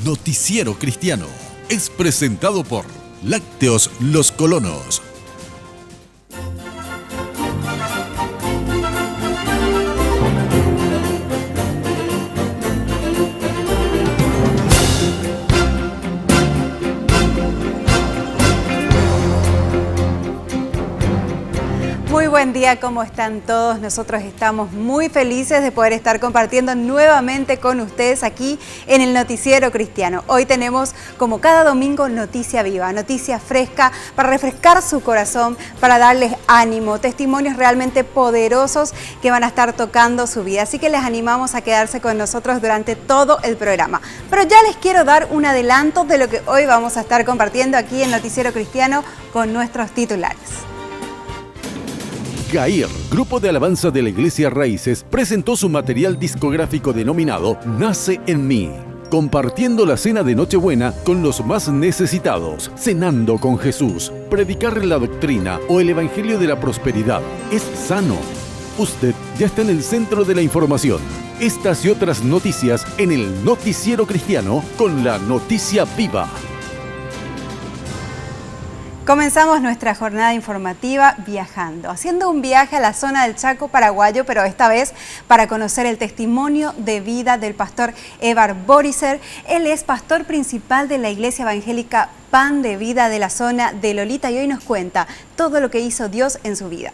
Noticiero Cristiano es presentado por Lácteos Los Colonos. Muy buen día, ¿cómo están todos? Nosotros estamos muy felices de poder estar compartiendo nuevamente con ustedes aquí en el Noticiero Cristiano. Hoy tenemos, como cada domingo, noticia viva, noticia fresca para refrescar su corazón, para darles ánimo, testimonios realmente poderosos que van a estar tocando su vida. Así que les animamos a quedarse con nosotros durante todo el programa. Pero ya les quiero dar un adelanto de lo que hoy vamos a estar compartiendo aquí en Noticiero Cristiano con nuestros titulares. GAIR, Grupo de Alabanza de la Iglesia Raíces, presentó su material discográfico denominado Nace en mí, compartiendo la cena de Nochebuena con los más necesitados, cenando con Jesús, predicar la doctrina o el Evangelio de la prosperidad. Es sano. Usted ya está en el centro de la información. Estas y otras noticias en el Noticiero Cristiano con la noticia viva. Comenzamos nuestra jornada informativa viajando, haciendo un viaje a la zona del Chaco paraguayo, pero esta vez para conocer el testimonio de vida del pastor Evar Boriser. Él es pastor principal de la Iglesia Evangélica Pan de Vida de la zona de Lolita y hoy nos cuenta todo lo que hizo Dios en su vida.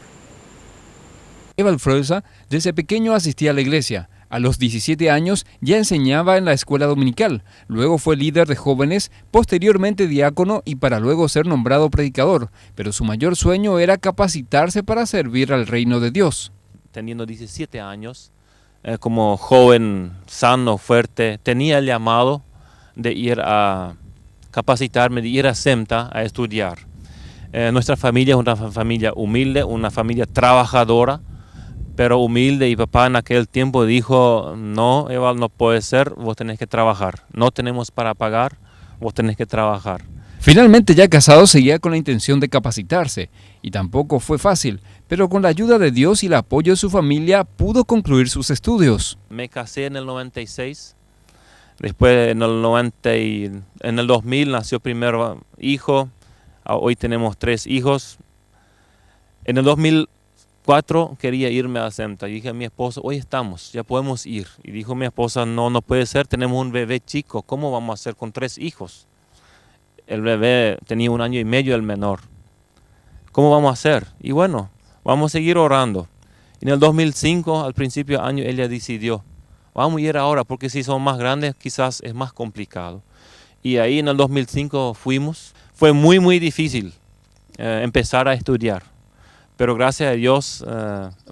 Evar Boriser desde pequeño asistía a la iglesia. A los 17 años ya enseñaba en la escuela dominical, luego fue líder de jóvenes, posteriormente diácono y para luego ser nombrado predicador, pero su mayor sueño era capacitarse para servir al reino de Dios. Teniendo 17 años, como joven, sano, fuerte, tenía el llamado de ir a capacitarme, de ir a SEMTA a estudiar. Nuestra familia es una familia humilde, una familia trabajadora, pero humilde, y papá en aquel tiempo dijo, no, Eval, no puede ser, vos tenés que trabajar, no tenemos para pagar, vos tenés que trabajar. Finalmente ya casado seguía con la intención de capacitarse, y tampoco fue fácil, pero con la ayuda de Dios y el apoyo de su familia pudo concluir sus estudios. Me casé en el 96, después en el 2000 nació primer hijo, hoy tenemos 3 hijos. En el 2004 quería irme a SEMTA y dije a mi esposo, hoy estamos, ya podemos ir. Y dijo mi esposa, no puede ser, tenemos un bebé chico, ¿cómo vamos a hacer con 3 hijos? El bebé tenía 1 año y medio, el menor. ¿Cómo vamos a hacer? Y bueno, vamos a seguir orando. En el 2005, al principio del año, ella decidió, vamos a ir ahora, porque si son más grandes quizás es más complicado. Y ahí en el 2005 fuimos. Fue muy difícil empezar a estudiar. Pero gracias a Dios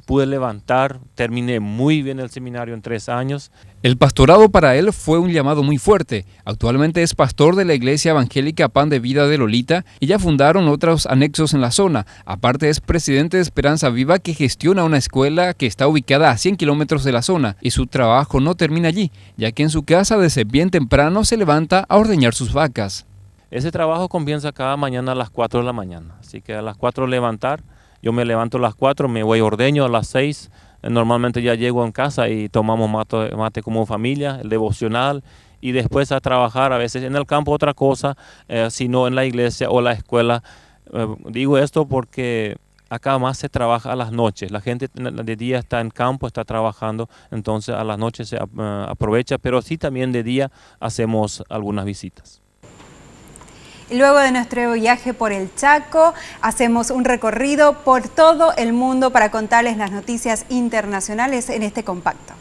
pude levantar, terminé muy bien el seminario en 3 años. El pastorado para él fue un llamado muy fuerte. Actualmente es pastor de la Iglesia Evangélica Pan de Vida de Lolita y ya fundaron otros anexos en la zona. Aparte es presidente de Esperanza Viva, que gestiona una escuela que está ubicada a 100 kilómetros de la zona. Y su trabajo no termina allí, ya que en su casa desde bien temprano se levanta a ordeñar sus vacas. Ese trabajo comienza cada mañana a las 4 de la mañana. Así que a las 4 levantar. Yo me levanto a las 4, me voy a ordeño a las 6, normalmente ya llego en casa y tomamos mate como familia, el devocional, y después a trabajar, a veces en el campo otra cosa, sino en la iglesia o la escuela. Digo esto porque acá más se trabaja a las noches, la gente de día está en campo, está trabajando, entonces a las noches se aprovecha, pero sí también de día hacemos algunas visitas. Luego de nuestro viaje por el Chaco, hacemos un recorrido por todo el mundo para contarles las noticias internacionales en este compacto.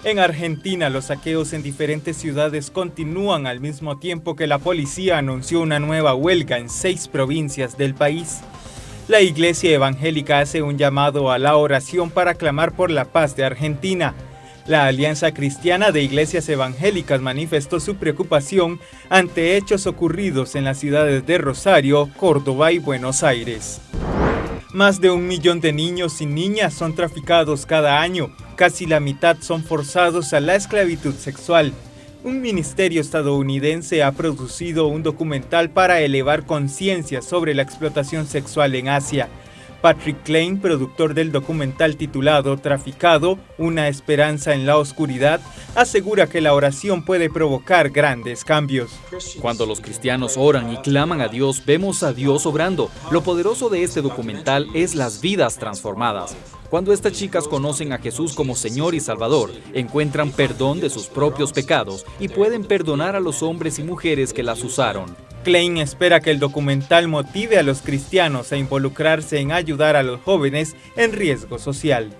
En Argentina, los saqueos en diferentes ciudades continúan al mismo tiempo que la policía anunció una nueva huelga en 6 provincias del país. La Iglesia Evangélica hace un llamado a la oración para clamar por la paz de Argentina. La Alianza Cristiana de Iglesias Evangélicas manifestó su preocupación ante hechos ocurridos en las ciudades de Rosario, Córdoba y Buenos Aires. Más de 1 millón de niños y niñas son traficados cada año. Casi la mitad son forzados a la esclavitud sexual. Un ministerio estadounidense ha producido un documental para elevar conciencia sobre la explotación sexual en Asia. Patrick Klein, productor del documental titulado Traficado, una esperanza en la oscuridad, asegura que la oración puede provocar grandes cambios. Cuando los cristianos oran y claman a Dios, vemos a Dios obrando. Lo poderoso de este documental es las vidas transformadas. Cuando estas chicas conocen a Jesús como Señor y Salvador, encuentran perdón de sus propios pecados y pueden perdonar a los hombres y mujeres que las usaron. Klein espera que el documental motive a los cristianos a involucrarse en ayudar a los jóvenes en riesgo social.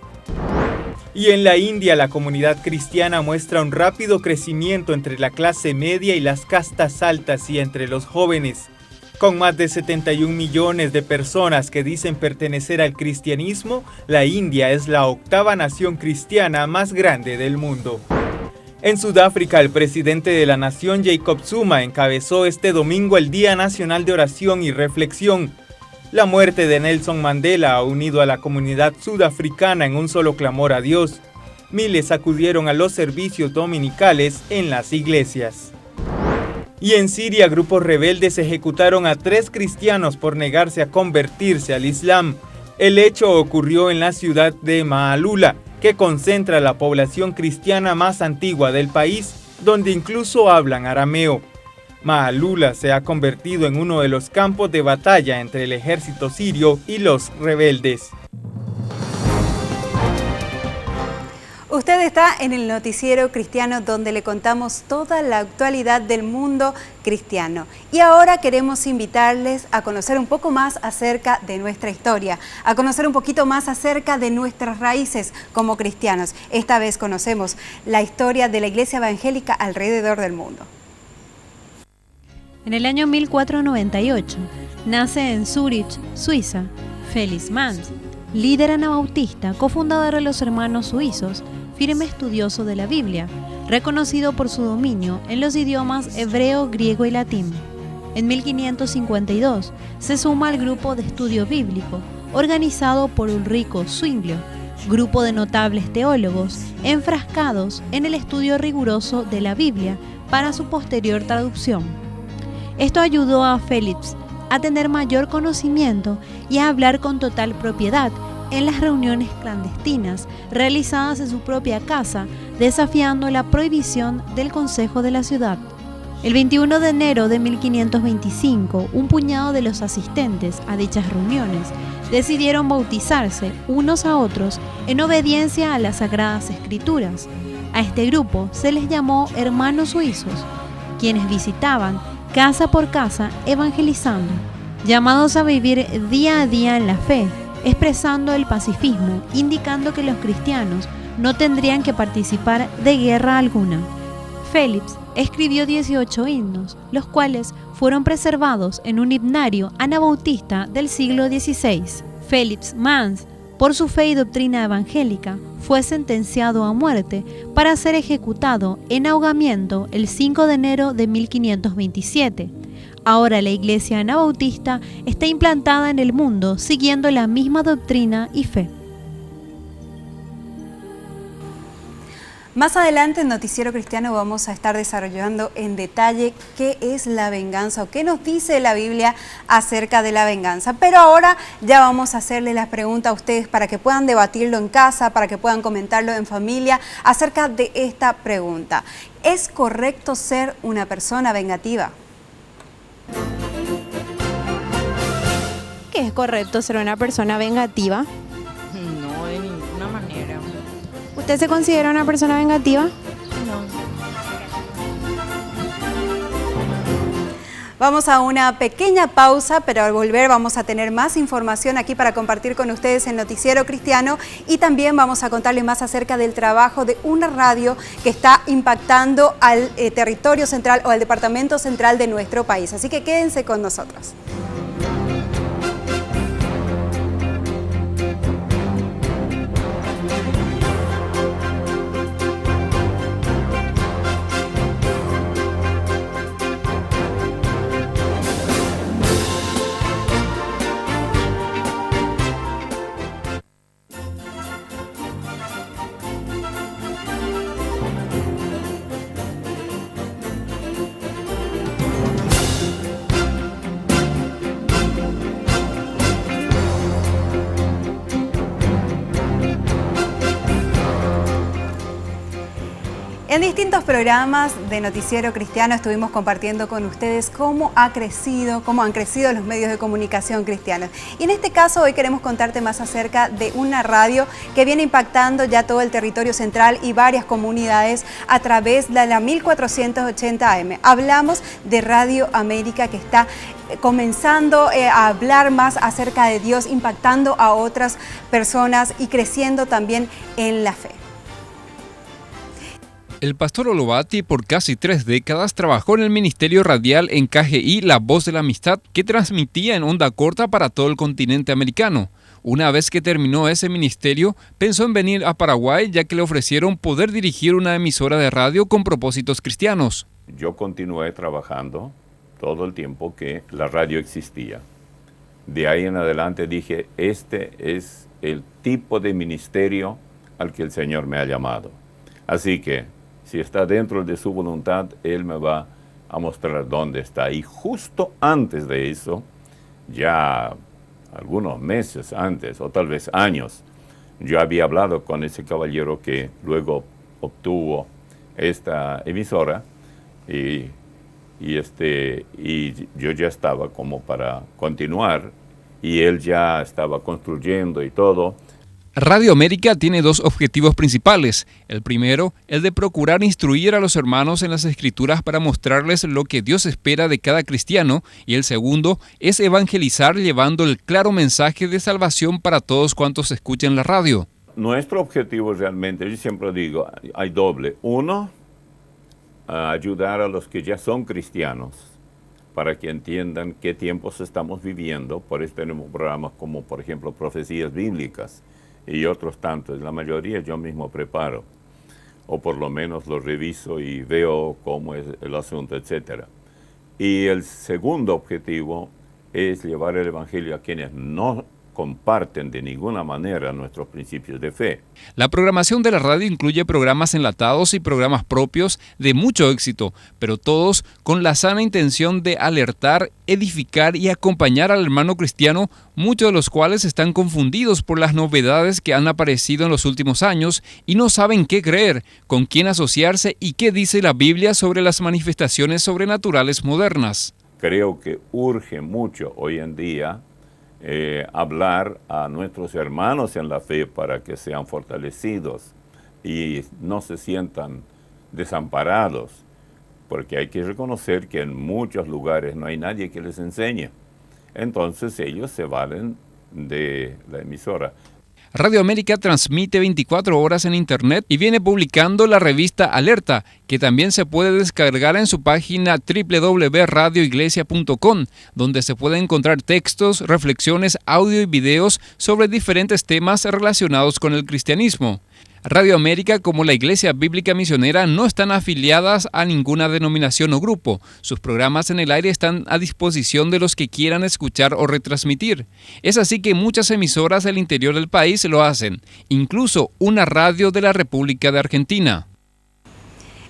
Y en la India, la comunidad cristiana muestra un rápido crecimiento entre la clase media y las castas altas y entre los jóvenes. Con más de 71 millones de personas que dicen pertenecer al cristianismo, la India es la octava nación cristiana más grande del mundo. En Sudáfrica, el presidente de la nación, Jacob Zuma, encabezó este domingo el Día Nacional de Oración y Reflexión. La muerte de Nelson Mandela ha unido a la comunidad sudafricana en un solo clamor a Dios. Miles acudieron a los servicios dominicales en las iglesias. Y en Siria, grupos rebeldes ejecutaron a 3 cristianos por negarse a convertirse al Islam. El hecho ocurrió en la ciudad de Maalula, que concentra la población cristiana más antigua del país, donde incluso hablan arameo. Maalula se ha convertido en uno de los campos de batalla entre el ejército sirio y los rebeldes. Usted está en el Noticiero Cristiano, donde le contamos toda la actualidad del mundo cristiano. Y ahora queremos invitarles a conocer un poco más acerca de nuestra historia, a conocer un poquito más acerca de nuestras raíces como cristianos. Esta vez conocemos la historia de la Iglesia Evangélica alrededor del mundo. En el año 1498 nace en Zúrich, Suiza, Felix Manz, líder anabautista, cofundador de los Hermanos Suizos, firme estudioso de la Biblia, reconocido por su dominio en los idiomas hebreo, griego y latín. En 1552 se suma al grupo de estudio bíblico, organizado por Ulrico Zwinglio, grupo de notables teólogos enfrascados en el estudio riguroso de la Biblia para su posterior traducción. Esto ayudó a Felix a tener mayor conocimiento y a hablar con total propiedad en las reuniones clandestinas realizadas en su propia casa, desafiando la prohibición del Consejo de la ciudad. El 21 de enero de 1525, un puñado de los asistentes a dichas reuniones decidieron bautizarse unos a otros en obediencia a las Sagradas Escrituras. A este grupo se les llamó Hermanos Suizos, quienes visitaban casa por casa evangelizando, llamados a vivir día a día en la fe, expresando el pacifismo, indicando que los cristianos no tendrían que participar de guerra alguna. Félix escribió 18 himnos, los cuales fueron preservados en un himnario anabautista del siglo XVI. Felix Manz, por su fe y doctrina evangélica, fue sentenciado a muerte para ser ejecutado en ahogamiento el 5 de enero de 1527. Ahora la Iglesia anabautista está implantada en el mundo siguiendo la misma doctrina y fe. Más adelante en Noticiero Cristiano vamos a estar desarrollando en detalle qué es la venganza o qué nos dice la Biblia acerca de la venganza. Pero ahora ya vamos a hacerle las preguntas a ustedes para que puedan debatirlo en casa, para que puedan comentarlo en familia acerca de esta pregunta. ¿Es correcto ser una persona vengativa? ¿Es correcto ser una persona vengativa? No, de ninguna manera. ¿Usted se considera una persona vengativa? No. Vamos a una pequeña pausa, pero al volver vamos a tener más información aquí para compartir con ustedes en Noticiero Cristiano, y también vamos a contarles más acerca del trabajo de una radio que está impactando al territorio central o al departamento central de nuestro país. Así que quédense con nosotros. En distintos programas de Noticiero Cristiano estuvimos compartiendo con ustedes cómo han crecido los medios de comunicación cristianos. Y en este caso hoy queremos contarte más acerca de una radio que viene impactando ya todo el territorio central y varias comunidades a través de la 1480 AM. Hablamos de Radio América, que está comenzando a hablar más acerca de Dios, impactando a otras personas y creciendo también en la fe. El pastor Olobati por casi 3 décadas trabajó en el ministerio radial en KGI La Voz de la Amistad, que transmitía en onda corta para todo el continente americano. Una vez que terminó ese ministerio, pensó en venir a Paraguay, ya que le ofrecieron poder dirigir una emisora de radio con propósitos cristianos. Yo continué trabajando todo el tiempo que la radio existía. De ahí en adelante dije, este es el tipo de ministerio al que el Señor me ha llamado. Así que, si está dentro de su voluntad, Él me va a mostrar dónde está. Y justo antes de eso, ya algunos meses antes, o tal vez años, yo había hablado con ese caballero que luego obtuvo esta emisora y yo ya estaba como para continuar y él ya estaba construyendo y todo. Radio América tiene 2 objetivos principales. El primero, el de procurar instruir a los hermanos en las Escrituras para mostrarles lo que Dios espera de cada cristiano, y el segundo es evangelizar llevando el claro mensaje de salvación para todos cuantos escuchen la radio. Nuestro objetivo realmente, yo siempre digo, hay doble. Uno, ayudar a los que ya son cristianos para que entiendan qué tiempos estamos viviendo. Por eso tenemos programas como, por ejemplo, Profecías Bíblicas, y otros tantos. La mayoría yo mismo preparo, o por lo menos lo reviso y veo cómo es el asunto, etc. Y el segundo objetivo es llevar el Evangelio a quienes no comparten de ninguna manera nuestros principios de fe. La programación de la radio incluye programas enlatados y programas propios de mucho éxito, pero todos con la sana intención de alertar, edificar y acompañar al hermano cristiano, muchos de los cuales están confundidos por las novedades que han aparecido en los últimos años y no saben qué creer, con quién asociarse y qué dice la Biblia sobre las manifestaciones sobrenaturales modernas. Creo que urge mucho hoy en día hablar a nuestros hermanos en la fe para que sean fortalecidos y no se sientan desamparados, porque hay que reconocer que en muchos lugares no hay nadie que les enseñe. Entonces ellos se valen de la emisora. Radio América transmite 24 horas en Internet y viene publicando la revista Alerta, que también se puede descargar en su página www.radioiglesia.com, donde se pueden encontrar textos, reflexiones, audio y videos sobre diferentes temas relacionados con el cristianismo. Radio América, como la Iglesia Bíblica Misionera, no están afiliadas a ninguna denominación o grupo. Sus programas en el aire están a disposición de los que quieran escuchar o retransmitir. Es así que muchas emisoras del interior del país lo hacen, incluso una radio de la República de Argentina.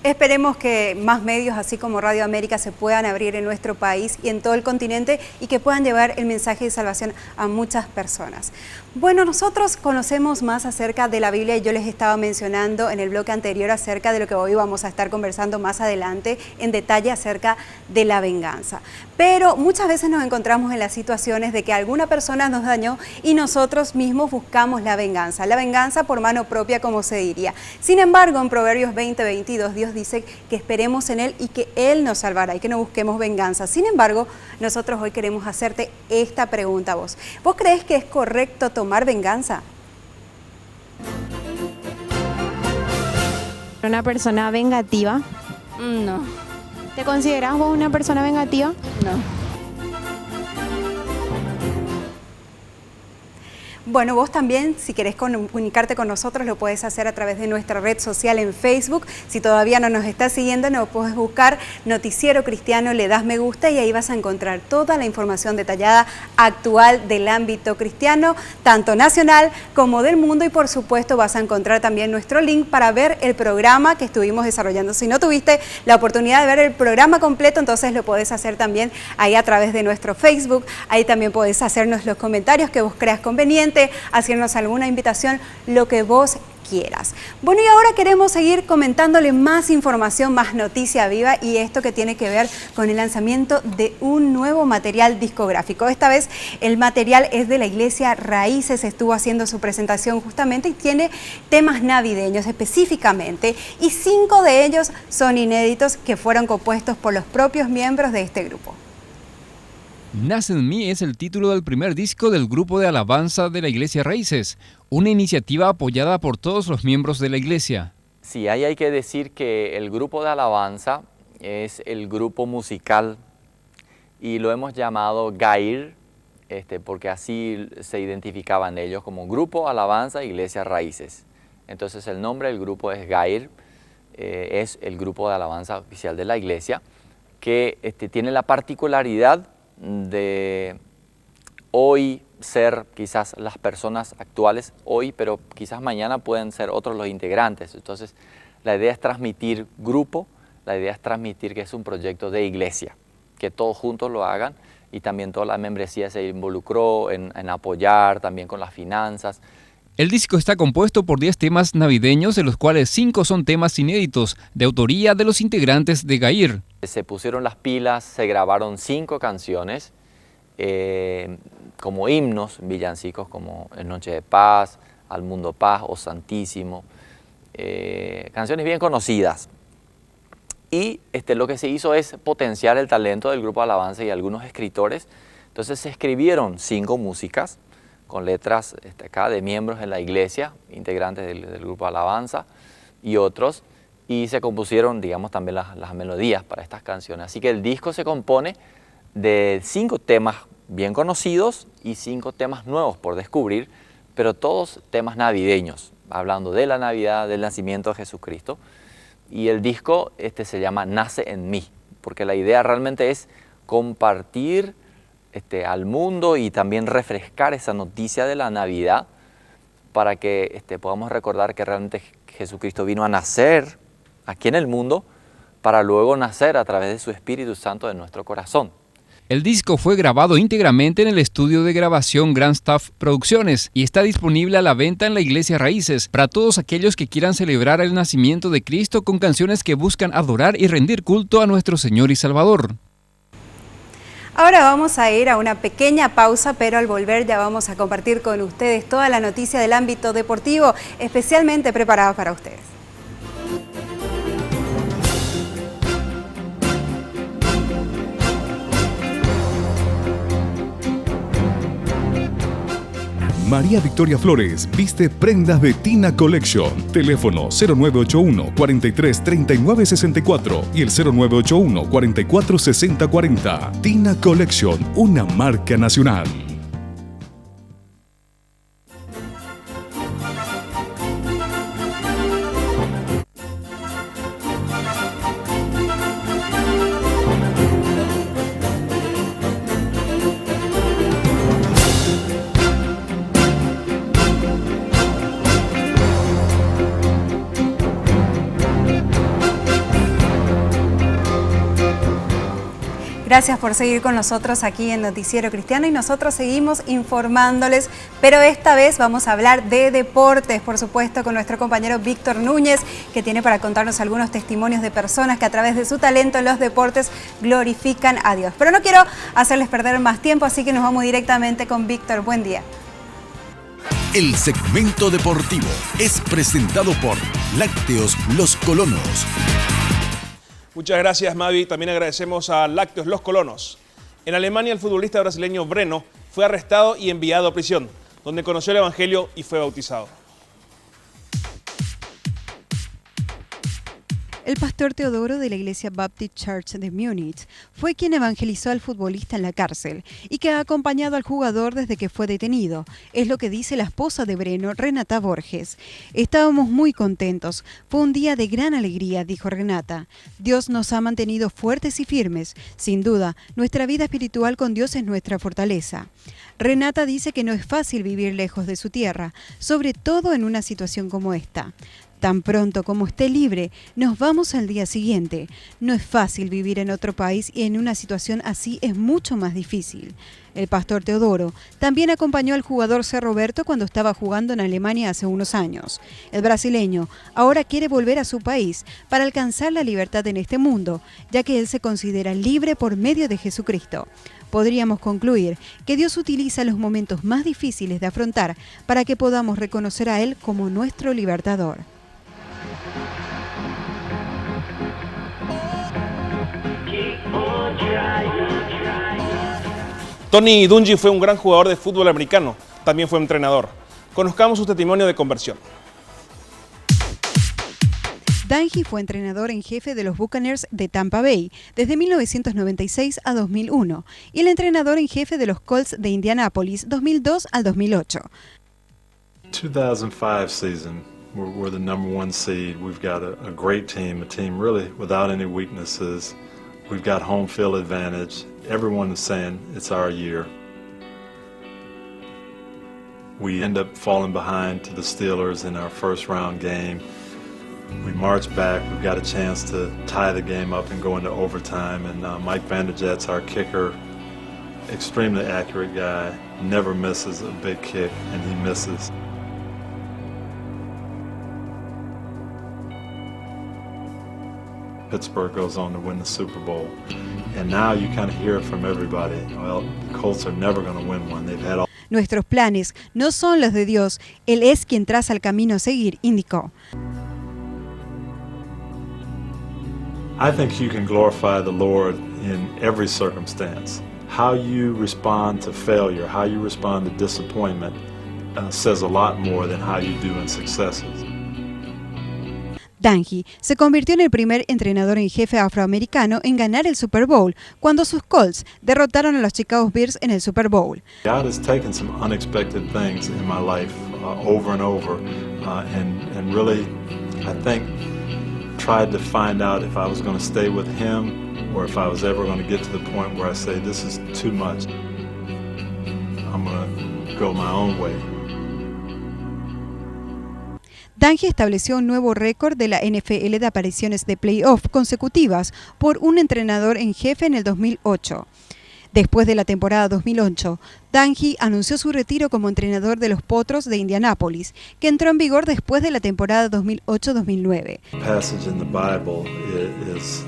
Esperemos que más medios, así como Radio América, se puedan abrir en nuestro país y en todo el continente y que puedan llevar el mensaje de salvación a muchas personas. Bueno, nosotros conocemos más acerca de la Biblia y yo les estaba mencionando en el bloque anterior acerca de lo que hoy vamos a estar conversando más adelante en detalle acerca de la venganza. Pero muchas veces nos encontramos en las situaciones de que alguna persona nos dañó y nosotros mismos buscamos la venganza por mano propia, como se diría. Sin embargo, en Proverbios 20:22, Dios dice que esperemos en Él y que Él nos salvará y que no busquemos venganza. Sin embargo, nosotros hoy queremos hacerte esta pregunta a vos. ¿Vos crees que es correcto tomar venganza? ¿Una persona vengativa? No. ¿Te consideras vos una persona vengativa? No. Bueno, vos también, si querés comunicarte con nosotros, lo puedes hacer a través de nuestra red social en Facebook. Si todavía no nos estás siguiendo, nos puedes buscar Noticiero Cristiano, le das me gusta y ahí vas a encontrar toda la información detallada actual del ámbito cristiano, tanto nacional como del mundo, y por supuesto vas a encontrar también nuestro link para ver el programa que estuvimos desarrollando. Si no tuviste la oportunidad de ver el programa completo, entonces lo podés hacer también ahí a través de nuestro Facebook. Ahí también podés hacernos los comentarios que vos creas conveniente. simplemente hacernos alguna invitación, lo que vos quieras. Bueno, y ahora queremos seguir comentándole más información, más noticia viva, y esto que tiene que ver con el lanzamiento de un nuevo material discográfico. Esta vez el material es de la Iglesia Raíces, estuvo haciendo su presentación justamente y tiene temas navideños específicamente, y 5 de ellos son inéditos que fueron compuestos por los propios miembros de este grupo. Nace en mí es el título del primer disco del grupo de alabanza de la Iglesia Raíces, una iniciativa apoyada por todos los miembros de la Iglesia. Sí, ahí hay que decir que el grupo de alabanza es el grupo musical y lo hemos llamado GAIR, porque así se identificaban ellos como Grupo Alabanza Iglesia Raíces. Entonces el nombre del grupo es GAIR, es el grupo de alabanza oficial de la Iglesia, que tiene la particularidad de hoy ser quizás las personas actuales hoy, pero quizás mañana pueden ser otros los integrantes. Entonces la idea es transmitir grupo, la idea es transmitir que es un proyecto de iglesia, que todos juntos lo hagan, y también toda la membresía se involucró en apoyar también con las finanzas. El disco está compuesto por 10 temas navideños, de los cuales 5 son temas inéditos, de autoría de los integrantes de GAIR. Se pusieron las pilas, se grabaron 5 canciones, como himnos, villancicos como En Noche de Paz, Al Mundo Paz o Santísimo, canciones bien conocidas. Y lo que se hizo es potenciar el talento del grupo de alabanza y algunos escritores. Entonces se escribieron 5 músicas con letras acá de miembros de la iglesia, integrantes del grupo de alabanza y otros, y se compusieron, digamos, también las melodías para estas canciones. Así que el disco se compone de 5 temas bien conocidos y 5 temas nuevos por descubrir, pero todos temas navideños, hablando de la Navidad, del nacimiento de Jesucristo. Y el disco se llama Nace en mí, porque la idea realmente es compartir al mundo y también refrescar esa noticia de la Navidad para que podamos recordar que realmente Jesucristo vino a nacer aquí en el mundo para luego nacer a través de su Espíritu Santo en nuestro corazón. El disco fue grabado íntegramente en el estudio de grabación Grand Staff Producciones y está disponible a la venta en la Iglesia Raíces para todos aquellos que quieran celebrar el nacimiento de Cristo con canciones que buscan adorar y rendir culto a nuestro Señor y Salvador. Ahora vamos a ir a una pequeña pausa, pero al volver ya vamos a compartir con ustedes toda la noticia del ámbito deportivo, especialmente preparada para ustedes. María Victoria Flores viste prendas de Tina Collection. Teléfono 0981 43 39 64 y el 0981 44 60 40. Tina Collection, una marca nacional. Gracias por seguir con nosotros aquí en Noticiero Cristiano y nosotros seguimos informándoles, pero esta vez vamos a hablar de deportes, por supuesto, con nuestro compañero Víctor Núñez, que tiene para contarnos algunos testimonios de personas que a través de su talento en los deportes glorifican a Dios. Pero no quiero hacerles perder más tiempo, así que nos vamos directamente con Víctor. Buen día. El segmento deportivo es presentado por Lácteos Los Colonos. Muchas gracias, Mavi. También agradecemos a Lácteos Los Colonos. En Alemania, el futbolista brasileño Breno fue arrestado y enviado a prisión, donde conoció el Evangelio y fue bautizado. El pastor Teodoro de la Iglesia Baptist Church de Múnich fue quien evangelizó al futbolista en la cárcel y que ha acompañado al jugador desde que fue detenido. Es lo que dice la esposa de Breno, Renata Borges. Estábamos muy contentos. Fue un día de gran alegría, dijo Renata. Dios nos ha mantenido fuertes y firmes. Sin duda, nuestra vida espiritual con Dios es nuestra fortaleza. Renata dice que no es fácil vivir lejos de su tierra, sobre todo en una situación como esta. Tan pronto como esté libre, nos vamos al día siguiente. No es fácil vivir en otro país y en una situación así es mucho más difícil. El pastor Teodoro también acompañó al jugador C. Roberto cuando estaba jugando en Alemania hace unos años. El brasileño ahora quiere volver a su país para alcanzar la libertad en este mundo, ya que él se considera libre por medio de Jesucristo. Podríamos concluir que Dios utiliza los momentos más difíciles de afrontar para que podamos reconocer a Él como nuestro libertador. Tony Dungy fue un gran jugador de fútbol americano, también fue entrenador. Conozcamos su testimonio de conversión. Dungy fue entrenador en jefe de los Buccaneers de Tampa Bay desde 1996 a 2001 y el entrenador en jefe de los Colts de Indianápolis 2002 al 2008. 2005 season, we're the number one seed. We've got a great team, a team really without any weaknesses. We've got home field advantage. Everyone is saying it's our year. We end up falling behind to the Steelers in our first round game. We march back. We've got a chance to tie the game up and go into overtime. And Mike Vanderjagt's our kicker, extremely accurate guy, never misses a big kick, and he misses. Pittsburgh goes on to win the Super Bowl. And now you kind of hear it from everybody. Well, the Colts are never going to win one. They've had all. Nuestros planes no son los de Dios. Él es quien traza el camino a seguir, indicó. I think you can glorify the Lord in every circumstance. How you respond to failure, how you respond to disappointment says a lot more than how you do in successes. Dungy se convirtió en el primer entrenador en jefe afroamericano en ganar el Super Bowl cuando sus Colts derrotaron a los Chicago Bears en el Super Bowl. God has taken some unexpected things in my life over and over, and really, I think, tried to find out if I was going to stay with Him or if I was ever going to get to the point where I say, this is too much. I'm going to go my own way. Dungy estableció un nuevo récord de la NFL de apariciones de playoff consecutivas por un entrenador en jefe en el 2008. Después de la temporada 2008, Dungy anunció su retiro como entrenador de los Potros de Indianápolis, que entró en vigor después de la temporada 2008-2009. The passage in the Bible is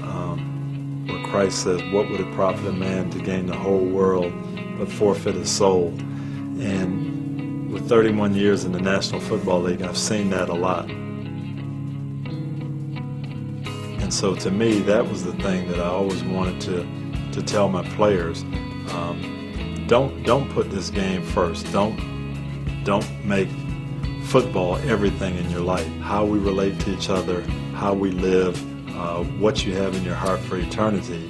where Christ says, "What would it profit a man to gain the whole world but forfeit his soul?" And with 31 years in the National Football League, I've seen that a lot. And so to me, that was the thing that I always wanted to tell my players. Don't put this game first. Don't make football everything in your life. How we relate to each other, how we live, what you have in your heart for eternity.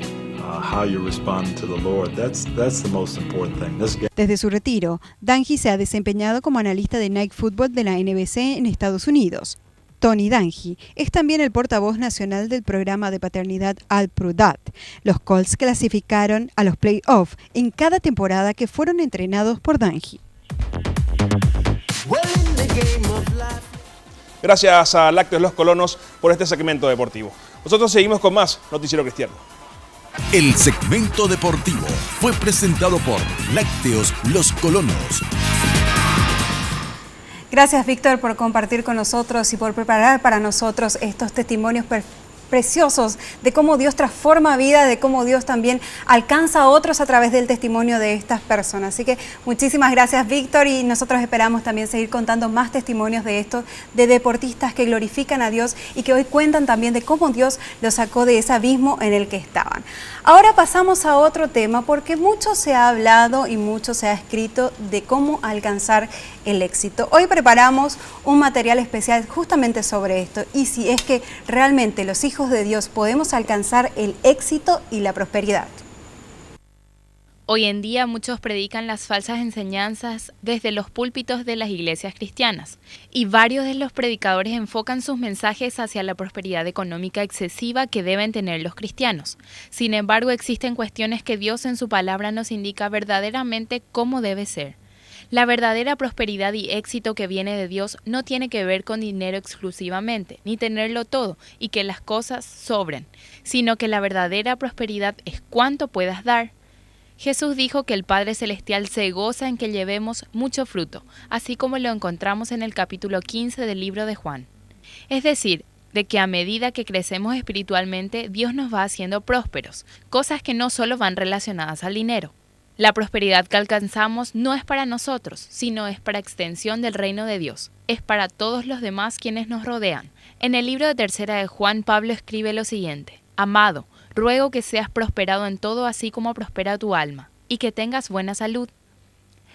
How you respond to the Lord. That's the most important thing. Desde su retiro, Dungy se ha desempeñado como analista de Night Football de la NBC en Estados Unidos. Tony Dungy es también el portavoz nacional del programa de paternidad Al-Prudat. Los Colts clasificaron a los playoffs en cada temporada que fueron entrenados por Dungy. Gracias a Lácteos Los Colonos por este segmento deportivo. Nosotros seguimos con más Noticiero Cristiano. El segmento deportivo fue presentado por Lácteos Los Colonos. Gracias, Víctor, por compartir con nosotros y por preparar para nosotros estos testimonios preciosos de cómo Dios transforma vida, de cómo Dios también alcanza a otros a través del testimonio de estas personas. Así que muchísimas gracias, Víctor, y nosotros esperamos también seguir contando más testimonios de estos, de deportistas que glorifican a Dios y que hoy cuentan también de cómo Dios los sacó de ese abismo en el que estaban. Ahora pasamos a otro tema, porque mucho se ha hablado y mucho se ha escrito de cómo alcanzar el éxito. Hoy preparamos un material especial justamente sobre esto, y si es que realmente los hijos de Dios podemos alcanzar el éxito y la prosperidad. Hoy en día muchos predican las falsas enseñanzas desde los púlpitos de las iglesias cristianas, y varios de los predicadores enfocan sus mensajes hacia la prosperidad económica excesiva que deben tener los cristianos. Sin embargo, existen cuestiones que Dios en su palabra nos indica verdaderamente cómo debe ser. La verdadera prosperidad y éxito que viene de Dios no tiene que ver con dinero exclusivamente, ni tenerlo todo y que las cosas sobren, sino que la verdadera prosperidad es cuánto puedas dar. Jesús dijo que el Padre Celestial se goza en que llevemos mucho fruto, así como lo encontramos en el capítulo 15 del libro de Juan. Es decir, de que a medida que crecemos espiritualmente, Dios nos va haciendo prósperos, cosas que no solo van relacionadas al dinero. La prosperidad que alcanzamos no es para nosotros, sino es para extensión del reino de Dios. Es para todos los demás quienes nos rodean. En el libro de Tercera de Juan, Pablo escribe lo siguiente: Amado, ruego que seas prosperado en todo así como prospera tu alma, y que tengas buena salud.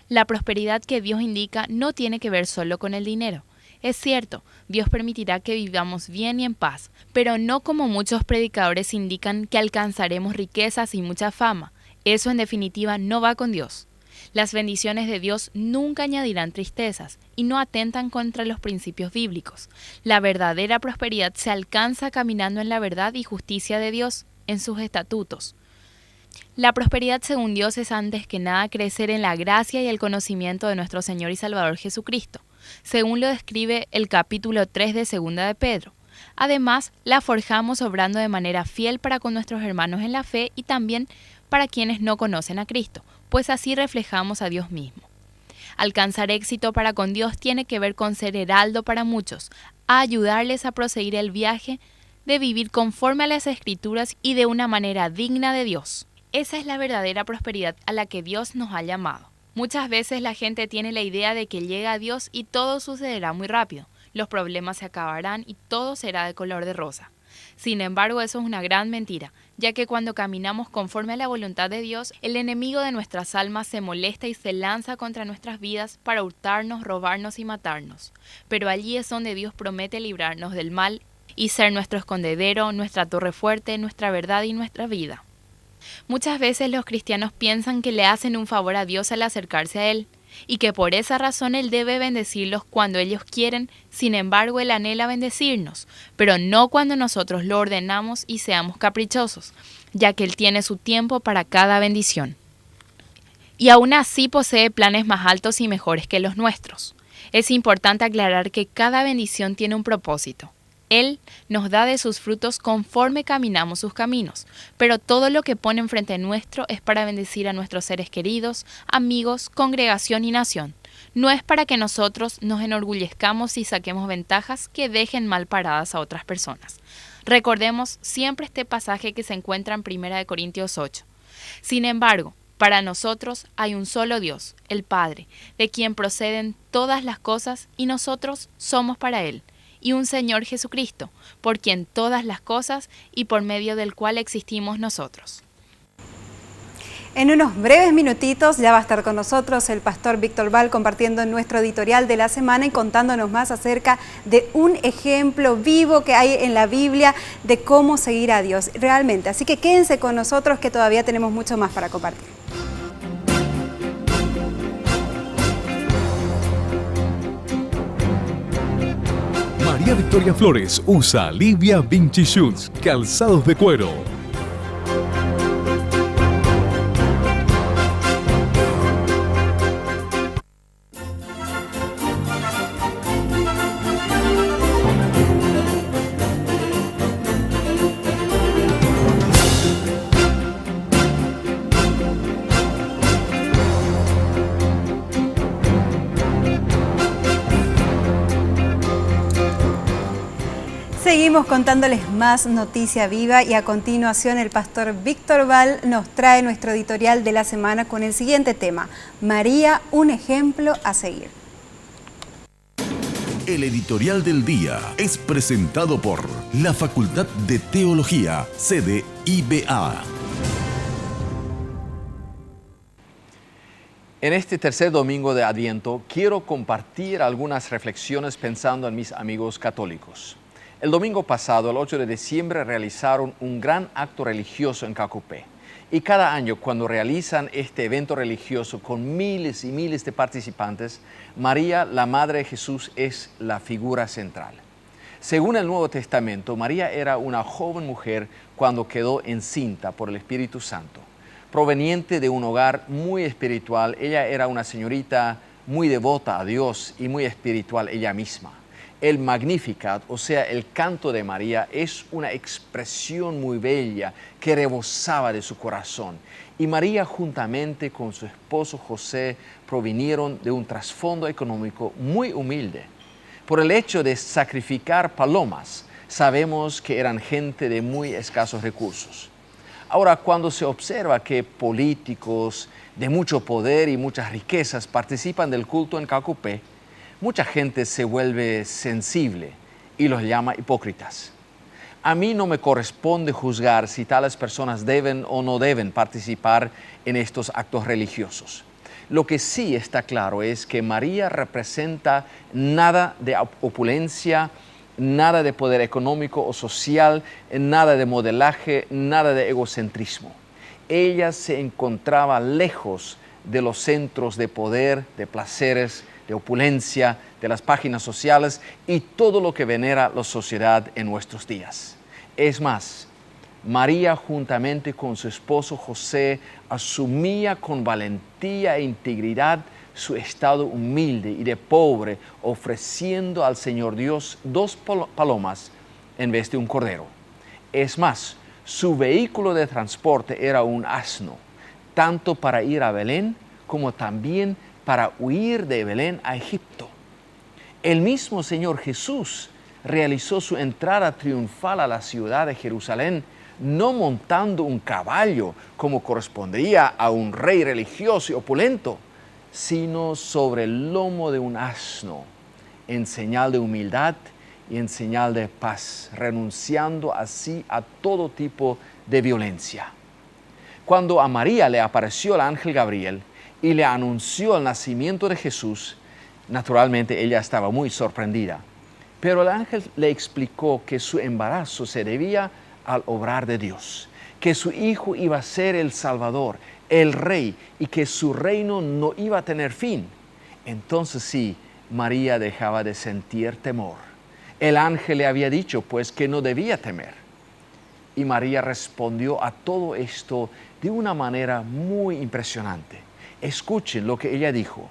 La prosperidad que Dios indica no tiene que ver solo con el dinero. Es cierto, Dios permitirá que vivamos bien y en paz, pero no como muchos predicadores indican que alcanzaremos riquezas y mucha fama. Eso en definitiva no va con Dios. Las bendiciones de Dios nunca añadirán tristezas y no atentan contra los principios bíblicos. La verdadera prosperidad se alcanza caminando en la verdad y justicia de Dios, en sus estatutos. La prosperidad según Dios es antes que nada crecer en la gracia y el conocimiento de nuestro Señor y Salvador Jesucristo, según lo describe el capítulo 3 de Segunda de Pedro. Además, la forjamos obrando de manera fiel para con nuestros hermanos en la fe y también para quienes no conocen a Cristo, pues así reflejamos a Dios mismo. Alcanzar éxito para con Dios tiene que ver con ser heraldo para muchos, a ayudarles a proseguir el viaje de vivir conforme a las Escrituras y de una manera digna de Dios. Esa es la verdadera prosperidad a la que Dios nos ha llamado. Muchas veces la gente tiene la idea de que llega a Dios y todo sucederá muy rápido, los problemas se acabarán y todo será de color de rosa. Sin embargo, eso es una gran mentira, ya que cuando caminamos conforme a la voluntad de Dios, el enemigo de nuestras almas se molesta y se lanza contra nuestras vidas para hurtarnos, robarnos y matarnos. Pero allí es donde Dios promete librarnos del mal y ser nuestro escondedero, nuestra torre fuerte, nuestra verdad y nuestra vida. Muchas veces los cristianos piensan que le hacen un favor a Dios al acercarse a Él, y que por esa razón Él debe bendecirlos cuando ellos quieren. Sin embargo, Él anhela bendecirnos, pero no cuando nosotros lo ordenamos y seamos caprichosos, ya que Él tiene su tiempo para cada bendición. Y aún así posee planes más altos y mejores que los nuestros. Es importante aclarar que cada bendición tiene un propósito. Él nos da de sus frutos conforme caminamos sus caminos, pero todo lo que pone enfrente nuestro es para bendecir a nuestros seres queridos, amigos, congregación y nación. No es para que nosotros nos enorgullezcamos y saquemos ventajas que dejen mal paradas a otras personas. Recordemos siempre este pasaje que se encuentra en 1 Corintios 8. Sin embargo, para nosotros hay un solo Dios, el Padre, de quien proceden todas las cosas y nosotros somos para Él. Y un Señor Jesucristo, por quien todas las cosas y por medio del cual existimos nosotros. En unos breves minutitos ya va a estar con nosotros el pastor Víctor Val compartiendo nuestro editorial de la semana y contándonos más acerca de un ejemplo vivo que hay en la Biblia de cómo seguir a Dios realmente. Así que quédense con nosotros que todavía tenemos mucho más para compartir. María Victoria Flores usa Livia Vinci Shoes, calzados de cuero. Seguimos contándoles más noticia viva y a continuación el pastor Víctor Val nos trae nuestro editorial de la semana con el siguiente tema: María, un ejemplo a seguir. El editorial del día es presentado por la Facultad de Teología, sede IBA. En este tercer domingo de Adviento quiero compartir algunas reflexiones pensando en mis amigos católicos. El domingo pasado, el 8 de diciembre, realizaron un gran acto religioso en Cacupé. Y cada año, cuando realizan este evento religioso con miles y miles de participantes, María, la Madre de Jesús, es la figura central. Según el Nuevo Testamento, María era una joven mujer cuando quedó encinta por el Espíritu Santo. Proveniente de un hogar muy espiritual, ella era una señorita muy devota a Dios y muy espiritual ella misma. El Magnificat, o sea, el canto de María, es una expresión muy bella que rebosaba de su corazón. Y María, juntamente con su esposo José, provinieron de un trasfondo económico muy humilde. Por el hecho de sacrificar palomas, sabemos que eran gente de muy escasos recursos. Ahora, cuando se observa que políticos de mucho poder y muchas riquezas participan del culto en Cacupé, mucha gente se vuelve sensible y los llama hipócritas. A mí no me corresponde juzgar si tales personas deben o no deben participar en estos actos religiosos. Lo que sí está claro es que María representa nada de opulencia, nada de poder económico o social, nada de modelaje, nada de egocentrismo. Ella se encontraba lejos de los centros de poder, de placeres, de opulencia, de las páginas sociales y todo lo que venera la sociedad en nuestros días. Es más, María, juntamente con su esposo José, asumía con valentía e integridad su estado humilde y de pobre, ofreciendo al Señor Dios 2 palomas en vez de un cordero. Es más, su vehículo de transporte era un asno, tanto para ir a Belén como también para huir de Belén a Egipto. El mismo Señor Jesús realizó su entrada triunfal a la ciudad de Jerusalén, no montando un caballo como correspondía a un rey religioso y opulento, sino sobre el lomo de un asno, en señal de humildad y en señal de paz, renunciando así a todo tipo de violencia. Cuando a María le apareció el ángel Gabriel y le anunció el nacimiento de Jesús, naturalmente ella estaba muy sorprendida, pero el ángel le explicó que su embarazo se debía al obrar de Dios, que su hijo iba a ser el Salvador, el Rey, y que su reino no iba a tener fin. Entonces sí, María dejaba de sentir temor. El ángel le había dicho pues que no debía temer. Y María respondió a todo esto de una manera muy impresionante. Escuchen lo que ella dijo: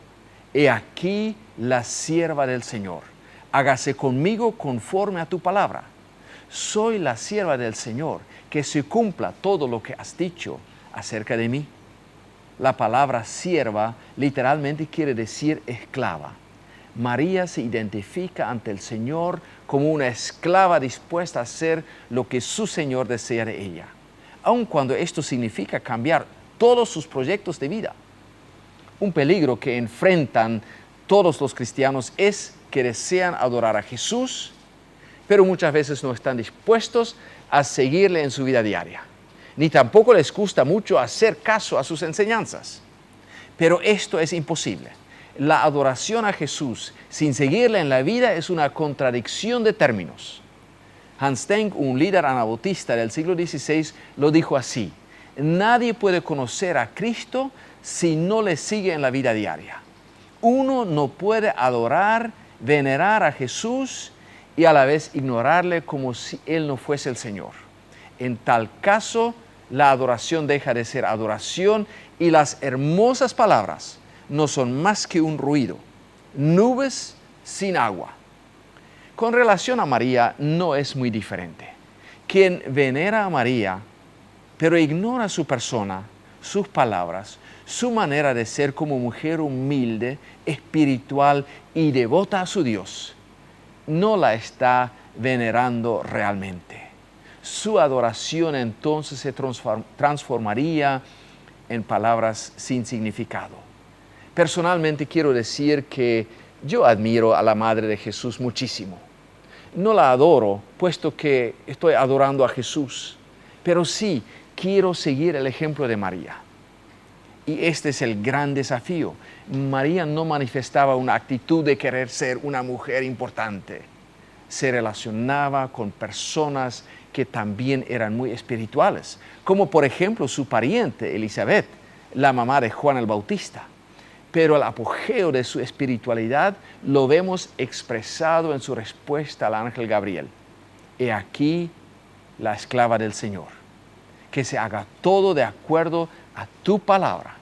he aquí la sierva del Señor, hágase conmigo conforme a tu palabra. Soy la sierva del Señor, que se cumpla todo lo que has dicho acerca de mí. La palabra sierva literalmente quiere decir esclava. María se identifica ante el Señor como una esclava dispuesta a hacer lo que su Señor desea de ella, aun cuando esto significa cambiar todos sus proyectos de vida. Un peligro que enfrentan todos los cristianos es que desean adorar a Jesús, pero muchas veces no están dispuestos a seguirle en su vida diaria, ni tampoco les gusta mucho hacer caso a sus enseñanzas. Pero esto es imposible. La adoración a Jesús sin seguirle en la vida es una contradicción de términos. Hans Denk, un líder anabautista del siglo XVI, lo dijo así: nadie puede conocer a Cristo si no le sigue en la vida diaria. Uno no puede adorar, venerar a Jesús y a la vez ignorarle como si Él no fuese el Señor. En tal caso, la adoración deja de ser adoración y las hermosas palabras no son más que un ruido, nubes sin agua. Con relación a María no es muy diferente. Quien venera a María, pero ignora su persona, sus palabras, su manera de ser como mujer humilde, espiritual y devota a su Dios, no la está venerando realmente. Su adoración entonces se transformaría en palabras sin significado. Personalmente quiero decir que yo admiro a la Madre de Jesús muchísimo. No la adoro, puesto que estoy adorando a Jesús, pero sí quiero seguir el ejemplo de María. Y este es el gran desafío. María no manifestaba una actitud de querer ser una mujer importante. Se relacionaba con personas que también eran muy espirituales, como por ejemplo su pariente Elizabeth, la mamá de Juan el Bautista. Pero el apogeo de su espiritualidad lo vemos expresado en su respuesta al ángel Gabriel: he aquí la esclava del Señor, que se haga todo de acuerdo a tu palabra.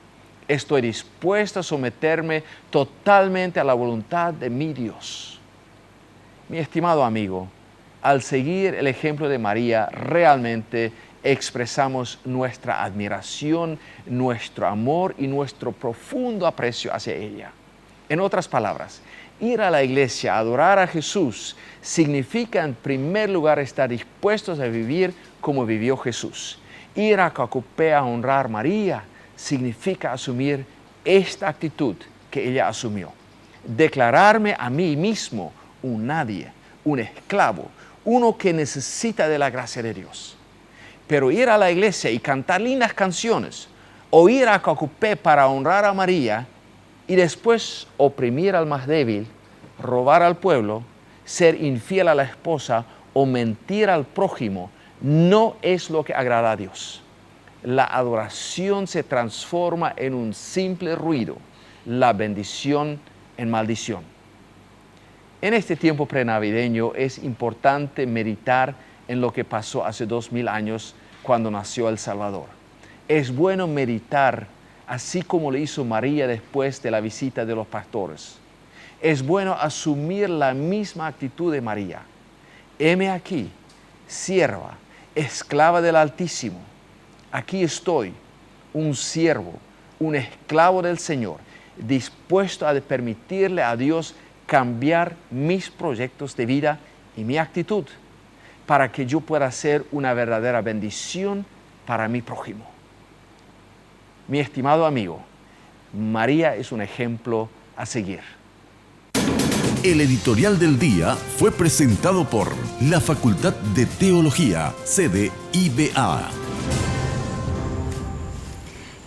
Estoy dispuesta a someterme totalmente a la voluntad de mi Dios. Mi estimado amigo, al seguir el ejemplo de María, realmente expresamos nuestra admiración, nuestro amor y nuestro profundo aprecio hacia ella. En otras palabras, ir a la iglesia a adorar a Jesús significa en primer lugar estar dispuestos a vivir como vivió Jesús. Ir a Cacupé a honrar a María significa asumir esta actitud que ella asumió. Declararme a mí mismo un nadie, un esclavo, uno que necesita de la gracia de Dios. Pero ir a la iglesia y cantar lindas canciones, o ir a Cacupé para honrar a María y después oprimir al más débil, robar al pueblo, ser infiel a la esposa o mentir al prójimo, no es lo que agrada a Dios. La adoración se transforma en un simple ruido, la bendición en maldición. En este tiempo prenavideño es importante meditar en lo que pasó hace 2000 años cuando nació el Salvador. Es bueno meditar así como lo hizo María después de la visita de los pastores. Es bueno asumir la misma actitud de María. Heme aquí, sierva, esclava del Altísimo. Aquí estoy, un siervo, un esclavo del Señor, dispuesto a permitirle a Dios cambiar mis proyectos de vida y mi actitud para que yo pueda ser una verdadera bendición para mi prójimo. Mi estimado amigo, María es un ejemplo a seguir. El editorial del día fue presentado por la Facultad de Teología, sede IBA.